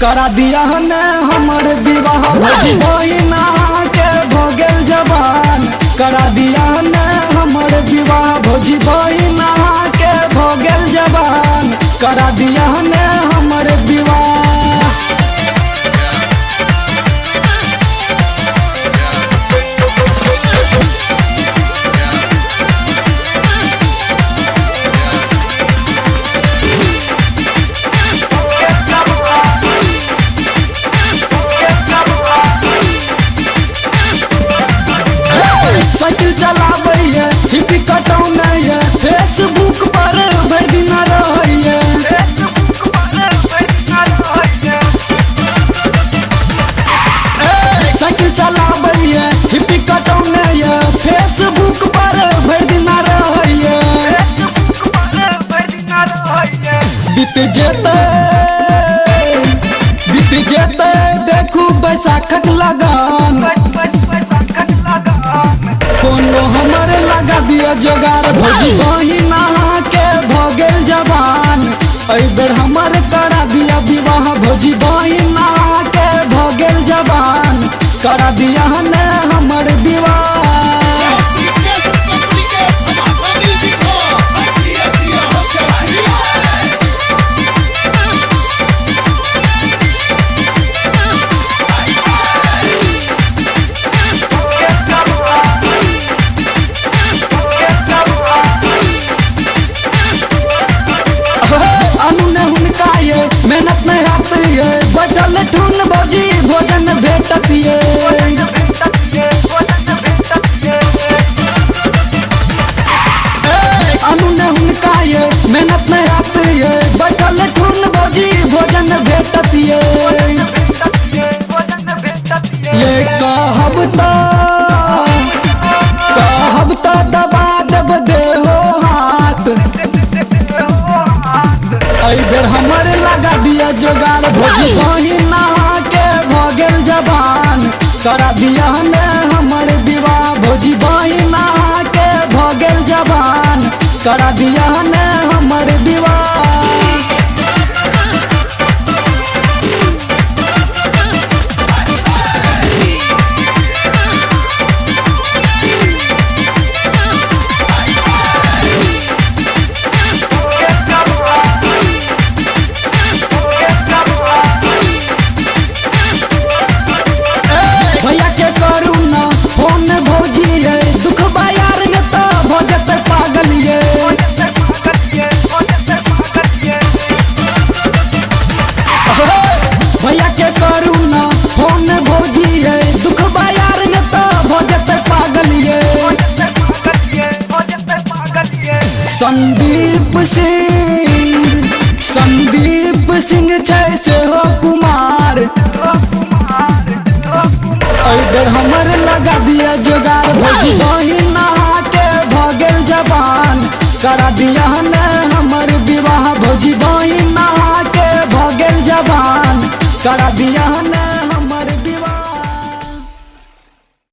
करा दिया ने हमर विवाह भौजी बहिना के भोगल जवान। करा दिया ने हमर विवाह भौजी बहिना के भोगल जवान। करा दिया ने हमर विवाह। साइकिल चलाबैया हिप्पी कटौनैया फेसबुक पर भरि दिन रहैया। साइकिल चलाबैया हिप्पी कटौनैया फेसबुक पर भरि दिन रहैया। बीत जेतै देखू बैसाखक लगान। कोनो हमर लगा दिया जोगार भौजी बहिना के भोगल जवान। एहि बेर हमर करा दिया विवाह भौजी बहिना के भोगल जवान। करा दिया ने हमर विवाह। मेहनत नहीं आती है बैठल ठून भौजी भोजन भेटत ये। अनुने हुनका ये मेहनत नहीं आती है बैठल ठून भौजी भोजन भेटत ये। ये कहब तो दबा दब दे हो हाथ। एहि बेर हमर लगा दिया जोगार भौजी बहिना के भोगल जवान। करा दिया ने हमर विवाह भौजी बहिना के भोगल जवान। करा दिया ने हमर विवाह। भैया के करू ना फोन भौजी है दुख बाजार ने तो भोजत पागल ये। संदीप सिंह छै से हो कुमार। एहि बेर हमर लगा दिया जोगार भौजी बहिना के भोगल जवान। करा दिया ने हमर विवाह भौजी बहिना के भोगल जवान। करा दिया ने हमर विवाह।